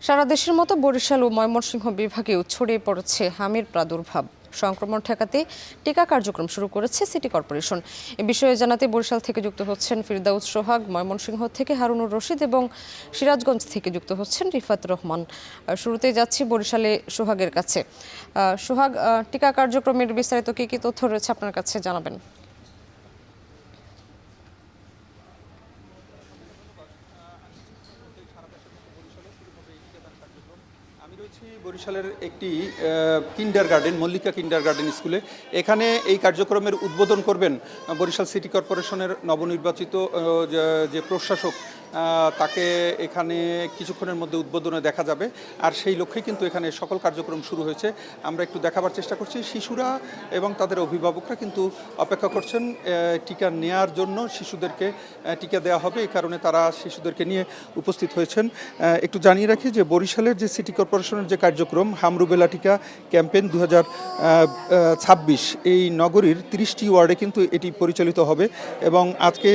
সারা দেশের মতো বরিশাল ও ময়মনসিংহ বিভাগেও ছড়িয়ে পড়েছে হামির প্রাদুর্ভাব। সংক্রমণ ঠেকাতে টিকা কার্যক্রম শুরু করেছে সিটি কর্পোরেশন। এ বিষয়ে জানাতে বরিশাল থেকে যুক্ত হচ্ছেন ফিরদাউস সোহাগ, ময়মনসিংহ থেকে হারুনুর রশিদ এবং সিরাজগঞ্জ থেকে যুক্ত হচ্ছেন রিফাত রহমান। শুরুতেই যাচ্ছি বরিশালে সোহাগের কাছে। সোহাগ, টিকা কার্যক্রমের বিস্তারিত কি তথ্য রয়েছে আপনার কাছে জানাবেন? আমি রয়েছি বরিশালের একটি কিন্ডারগার্টেন, মল্লিকা কিন্ডারগার্টেন স্কুলে। এখানে এই কার্যক্রমের উদ্বোধন করবেন বরিশাল সিটি কর্পোরেশনের নবনির্বাচিত যে প্রশাসক, তাকে এখানে কিছুক্ষণের মধ্যে উদ্বোধনে দেখা যাবে। আর সেই লক্ষ্যে কিন্তু এখানে সকল কার্যক্রম শুরু হয়েছে। আমরা একটু দেখাবার চেষ্টা করছি। শিশুরা এবং তাদের অভিভাবকরা কিন্তু অপেক্ষা করছেন টিকা নেয়ার জন্য। শিশুদেরকে টিকা দেওয়া হবে, এই কারণে তারা শিশুদেরকে নিয়ে উপস্থিত হয়েছেন। একটু জানিয়ে রাখি যে বরিশালের যে সিটি কর্পোরেশনের যে কার্যক্রম হাম রুবেলা টিকা ক্যাম্পেইন 2026, এই নগরীর 30টি ওয়ার্ডে কিন্তু এটি পরিচালিত হবে এবং আজকে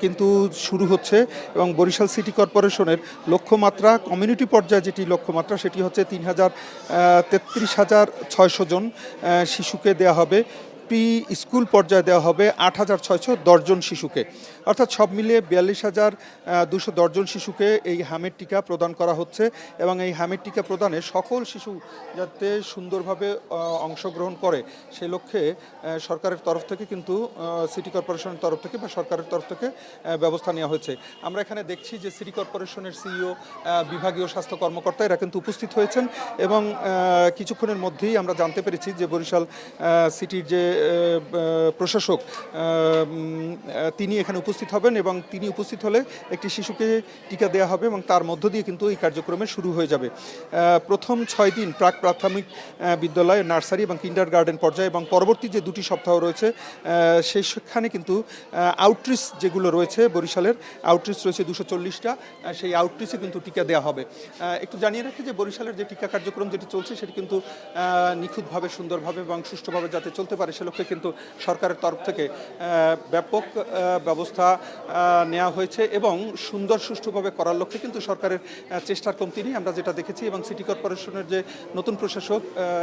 কিন্তু শুরু হচ্ছে। এবং বরিশাল সিটি কর্পোরেশনের লক্ষ্যমাত্রা, কমিউনিটি পর্যায়ে যেটি লক্ষ্যমাত্রা, সেটি হচ্ছে 33,600 জন শিশুকে দেওয়া হবে। প্রি স্কুল পর্যায়ে দেওয়া হবে 8,610 জন শিশুকে, অর্থাৎ সব মিলিয়ে 42,210 জন শিশুকে এই হামের টিকা প্রদান করা হচ্ছে। এবং এই হামের টিকা প্রদানে সকল শিশু যাতে সুন্দরভাবে অংশগ্রহণ করে সে লক্ষ্যে সরকারের তরফ থেকে কিন্তু সিটি কর্পোরেশনের তরফ থেকে বা সরকারের তরফ থেকে ব্যবস্থা নেওয়া হয়েছে। আমরা এখানে দেখছি যে সিটি কর্পোরেশনের সিইও, বিভাগীয় স্বাস্থ্য কর্মকর্তা এরা কিন্তু উপস্থিত হয়েছেন এবং কিছুক্ষণের মধ্যেই আমরা জানতে পেরেছি যে বরিশাল সিটির যে প্রশাসক তিনি এখানে উপস্থিত হবেন এবং তিনি উপস্থিত হলে একটি শিশুকে টিকা দেওয়া হবে এবং তার মধ্য দিয়ে কিন্তু এই কার্যক্রমে শুরু হয়ে যাবে। প্রথম 6 দিন প্রাক প্রাথমিক বিদ্যালয়, নার্সারি এবং কিন্ডারগার্টেন পর্যায়ে এবং পরবর্তী যে 2টি সপ্তাহ রয়েছে সেখানে কিন্তু আউটরিচ যেগুলো রয়েছে, বরিশালের আউটরিচ রয়েছে 240টা, সেই আউটরিচে কিন্তু টিকা দেওয়া হবে। একটু জানিয়ে রাখি যে বরিশালের যে টিকা কার্যক্রম যেটি চলছে সেটি কিন্তু নিখুঁতভাবে, সুন্দরভাবে এবং সুষ্ঠুভাবে যাতে চলতে পারে সে লক্ষ্যে কিন্তু সরকারের তরফ থেকে ব্যাপক ব্যবস্থা নেওয়া হয়েছে এবং সুন্দর সুষ্ঠুভাবে করার লক্ষ্যে কিন্তু সরকারের চেষ্টার কমতি নেই, আমরা যেটা দেখেছি। এবং সিটি কর্পোরেশনের যে নতুন প্রশাসক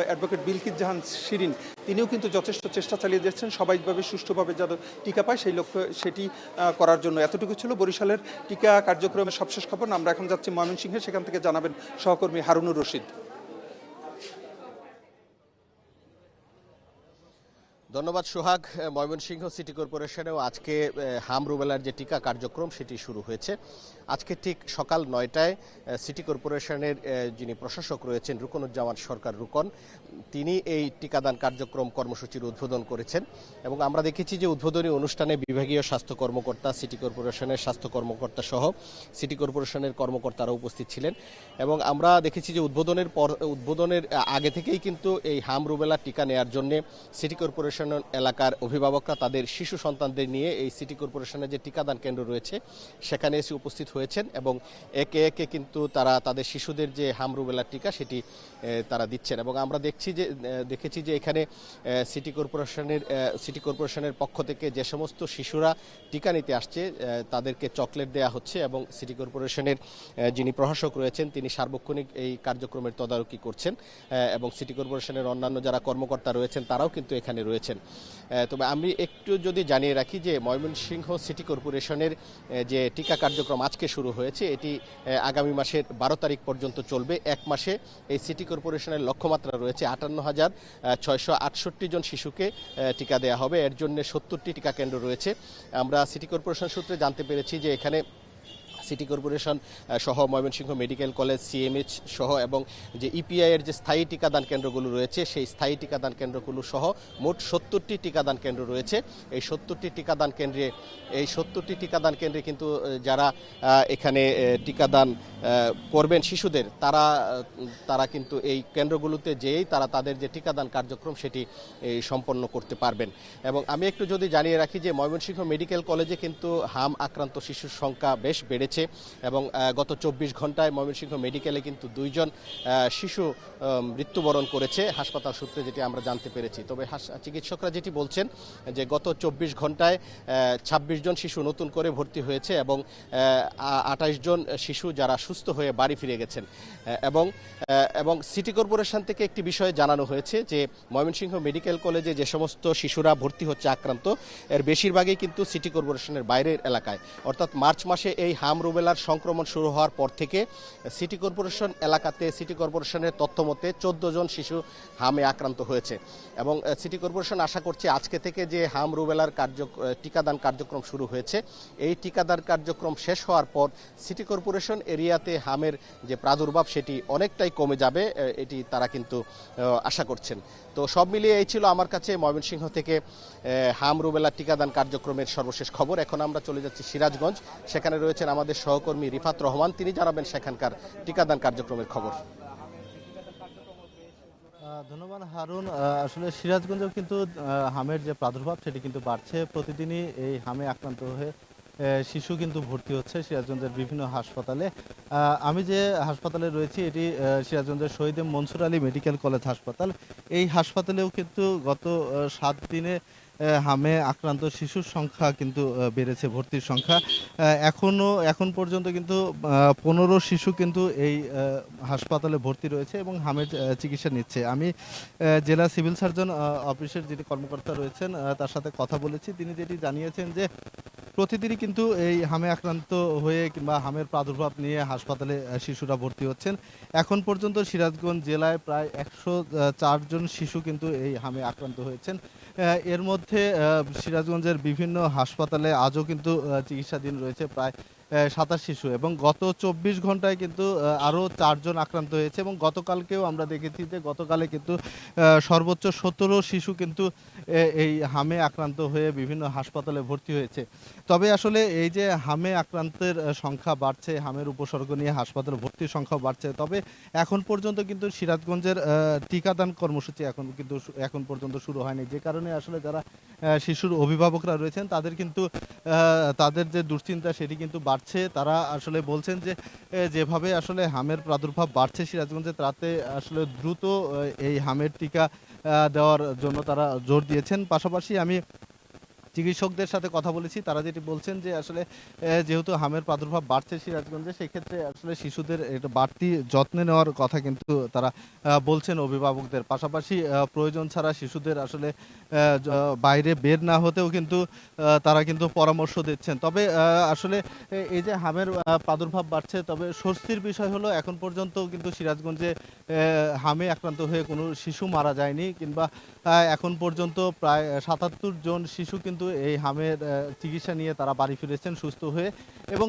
অ্যাডভোকেট বিলকিস জাহান শিরিন, তিনিও কিন্তু যথেষ্ট চেষ্টা চালিয়ে যাচ্ছেন সবাইভাবে সুষ্ঠুভাবে যাতে টিকা পায় সেই লক্ষ্যে সেটি করার জন্য। এতটুকু ছিল বরিশালের টিকা কার্যক্রমের সবশেষ খবর। আমরা এখন যাচ্ছি ময়মনসিংহে, সেখান থেকে জানাবেন সহকর্মী হারুনুর রশিদ। ধন্যবাদ সোহাগ। ময়মনসিংহ সিটি কর্পোরেশনেও আজকে হাম রুবেলার যে টিকা কার্যক্রম সেটি শুরু হয়েছে। আজকে ঠিক সকাল 9টায় সিটি কর্পোরেশনের যিনি প্রশাসক রয়েছেন রুকনুজ্জামান সরকার রুকন, তিনি এই টিকাদান কার্যক্রম কর্মসূচির উদ্বোধন করেছেন এবং আমরা দেখেছি যে উদ্বোধনী অনুষ্ঠানে বিভাগীয় স্বাস্থ্য কর্মকর্তা, সিটি কর্পোরেশনের স্বাস্থ্য কর্মকর্তা সহ সিটি কর্পোরেশনের কর্মকর্তারা উপস্থিত ছিলেন এবং আমরা দেখেছি যে উদ্বোধনের আগে থেকেই কিন্তু এই হাম রুবেলা টিকা নেওয়ার জন্য সিটি কর্পোরেশন এলাকার অভিভাবকরা তাদের শিশু সন্তানদের নিয়ে এই সিটি কর্পোরেশনের যে টিকাদান কেন্দ্র রয়েছে সেখানে এসে উপস্থিত হয়েছেন এবং একে একে কিন্তু তারা তাদের শিশুদের যে হাম রুবেলা টিকা সেটি তারা দিচ্ছেন। এবং আমরা দেখেছি যে এখানে সিটি কর্পোরেশনের পক্ষ থেকে যে সমস্ত শিশুরা টিকা নিতে আসছে তাদেরকে চকলেট দেয়া হচ্ছে এবং সিটি কর্পোরেশনের যিনি প্রশাসক রয়েছেন তিনি সার্বক্ষণিক এই কার্যক্রমের তদারকি করছেন এবং সিটি কর্পোরেশনের অন্যান্য যারা কর্মকর্তা রয়েছেন তারাও কিন্তু এখানে রয়েছেন। তবে আমি একটু যদি জানিয়ে রাখি যে ময়মনসিংহ সিটি কর্পোরেশনের যে টিকা কার্যক্রম আজকে শুরু হয়েছে এটি আগামী মাসের 12 তারিখ পর্যন্ত চলবে। এক মাসে এই সিটি কর্পোরেশনের লক্ষ্যমাত্রা রয়েছে 58,668 জন শিশুকে টিকা দেওয়া হবে। এর জন্য 70টি টিকা কেন্দ্র রয়েছে। আমরা সিটি কর্পোরেশন সূত্রে জানতে পেরেছি যে এখানে সিটি কর্পোরেশন সহ ময়মনসিংহ মেডিকেল কলেজ, সিএমএইচ সহ এবং যে ইপিআই এর যে স্থায়ী টিকাদান কেন্দ্রগুলো রয়েছে সেই স্থায়ী টিকাদান কেন্দ্রগুলো সহ মোট 70টি টিকাদান কেন্দ্র রয়েছে। এই 70টি টিকাদান কেন্দ্রে কিন্তু যারা এখানে টিকাদান করবেন শিশুদের তারা কিন্তু এই কেন্দ্রগুলোতে যেয়েই তারা তাদের যে টিকাদান কার্যক্রম সেটি সম্পন্ন করতে পারবেন। এবং আমি একটু যদি জানিয়ে রাখি যে ময়মনসিংহ মেডিকেল কলেজে কিন্তু হাম আক্রান্ত শিশুর সংখ্যা বেশ বেড়েছে। হয়েছে এবং গত 24 ঘন্টায় ময়মনসিংহ মেডিকেলে কিন্তু 2 জন শিশু মৃত্যুবরণ করেছে হাসপাতাল সূত্রে, যেটি আমরা জানতে পেরেছি। তবে চিকিৎসকরা যেটি বলছেন যে গত 24 ঘন্টায় 26 জন শিশু নতুন করে ভর্তি হয়েছে এবং 28 জন শিশু যারা সুস্থ হয়ে বাড়ি ফিরে গেছেন। এবং সিটি কর্পোরেশন থেকে একটি বিষয় জানানো হয়েছে যে ময়মনসিংহ মেডিকেল কলেজে যে সমস্ত শিশুরা ভর্তি হচ্ছে আক্রান্ত, এর বেশিরভাগই কিন্তু সিটি কর্পোরেশনের বাইরের এলাকায়। অর্থাৎ মার্চ মাসে এই হাম রুবেলার সংক্রমণ শুরু হওয়ার পর থেকে সিটি কর্পোরেশন এলাকাতে সিটি কর্পোরেশনের তথ্য মতে 14 জন শিশু হামে আক্রান্ত হয়েছে এবং সিটি কর্পোরেশন আশা করছে আজকে থেকে যে হাম রুবেলার টিকাদান কার্যক্রম শুরু হয়েছে, এই টিকাদান কার্যক্রম শেষ হওয়ার পর সিটি কর্পোরেশন এরিয়াতে হামের যে প্রাদুর্ভাব সেটি অনেকটাই কমে যাবে, এটি তারা কিন্তু আশা করছেন। তো সব মিলিয়ে এই ছিল আমার কাছে ময়মনসিংহ থেকে হাম রুবেলা টিকাদান কার্যক্রমের সর্বশেষ খবর। এখন আমরা চলে যাচ্ছি সিরাজগঞ্জ, সেখানে রয়েছেন আমাদের সহকর্মী রিফাত রহমান, তিনি জানাবেন সেখানকার টিকাদান কার্যক্রমের খবর। ধন্যবাদ হারুন। আসলে সিরাজগঞ্জেও কিন্তু হামের যে প্রাদুর্ভাব সেটি কিন্তু বাড়ছে। প্রতিদিনই এই হামে আক্রান্ত হয়ে শিশু কিন্তু ভর্তি হচ্ছে সিরাজগঞ্জের বিভিন্ন হাসপাতালে। আমি যে হাসপাতালে রয়েছি এটি সিরাজগঞ্জের শহীদ মনসুর আলী মেডিকেল কলেজ হাসপাতাল। এই হাসপাতালেও কিন্তু গত 7 দিনে হামে আক্রান্ত শিশুর সংখ্যা কিন্তু বেড়েছে, ভর্তির সংখ্যা। এখন পর্যন্ত কিন্তু 15 শিশু কিন্তু এই হাসপাতালে ভর্তি রয়েছে এবং হামের চিকিৎসা নিচ্ছে। আমি জেলা সিভিল সার্জন অফিসের যিনি কর্মকর্তা রয়েছেন তার সাথে কথা বলেছি। তিনি যেটি জানিয়েছেন যে প্রতিদিনই কিন্তু এই হামে আক্রান্ত হয়ে কিংবা হামের প্রাদুর্ভাব নিয়ে হাসপাতালে শিশুরা ভর্তি হচ্ছেন। এখন পর্যন্ত সিরাজগঞ্জ জেলায় প্রায় 104 জন শিশু কিন্তু এই হামে আক্রান্ত হয়েছেন। এর মধ্যে সিরাজগঞ্জের বিভিন্ন হাসপাতালে আজও কিন্তু চিকিৎসাধীন রয়েছে প্রায় 27 শিশু এবং গত 24 ঘন্টায় কিন্তু আরও 4 জন আক্রান্ত হয়েছে এবং গতকালকেও আমরা দেখেছি যে গতকালে কিন্তু সর্বোচ্চ 17 শিশু কিন্তু এই হামে আক্রান্ত হয়ে বিভিন্ন হাসপাতালে ভর্তি হয়েছে। তবে আসলে এই যে হামে আক্রান্তের সংখ্যা বাড়ছে, হামের উপসর্গ নিয়ে হাসপাতালে ভর্তির সংখ্যা বাড়ছে, তবে এখন পর্যন্ত কিন্তু সিরাজগঞ্জের টিকাদান কর্মসূচি এখন পর্যন্ত শুরু হয়নি, যে কারণে আসলে যারা শিশুর অভিভাবকরা রয়েছেন তাদের কিন্তু তাদের যে দুশ্চিন্তা সেটি কিন্তু বাড়ছে। তারা আসলে বলছেন যে যেভাবে আসলে হামের প্রাদুর্ভাব বাড়ছে সিরাজগঞ্জে, তাতে আসলে দ্রুত এই হামের টিকা দেওয়ার জন্য তারা জোর দিয়েছেন। পাশাপাশি আমি চিকিৎসকদের সাথে কথা বলেছি, তারা যেটি বলছেন যে আসলে যেহেতু হামের প্রাদুর্ভাব বাড়ছে সিরাজগঞ্জে, সেক্ষেত্রে আসলে শিশুদের এটা বাড়তি যত্নে নেওয়ার কথা কিন্তু তারা বলছেন অভিভাবকদের। পাশাপাশি প্রয়োজন ছাড়া শিশুদের আসলে বাইরে বের না হতেও কিন্তু তারা কিন্তু পরামর্শ দিচ্ছেন। তবে আসলে এই যে হামের প্রাদুর্ভাব বাড়ছে, তবে স্বস্তির বিষয় হলো এখন পর্যন্ত কিন্তু সিরাজগঞ্জে হামে আক্রান্ত হয়ে কোনো শিশু মারা যায়নি, কিংবা এখন পর্যন্ত প্রায় 77 জন শিশু কিন্তু এই হামের চিকিৎসা নিয়ে তারা বাড়ি ফিরেছেন সুস্থ হয়ে এবং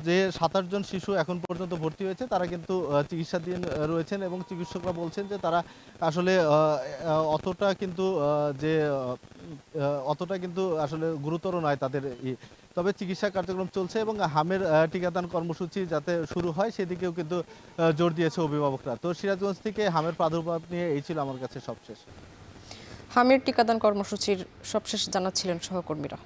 যে 27 জন শিশু এখন পর্যন্ত ভর্তি হয়েছে তারা কিন্তু চিকিৎসাধীন রয়েছেন এবং চিকিৎসকরা বলছেন যে তারা আসলে অতটা কিন্তু আসলে গুরুতর নয় তাদের। তবে চিকিৎসা কার্যক্রম চলছে এবং হামের টিকাদান কর্মসূচি যাতে শুরু হয় সেদিকেও কিন্তু জোর দিয়েছে অভিভাবকরা। তো সিরাজগঞ্জ থেকে হামের প্রাদুর্ভাব নিয়ে এই ছিল আমার কাছে সবশেষ। হামের টিকাদান কর্মসূচির সবশেষ জানাচ্ছিলেন সহকর্মীরা।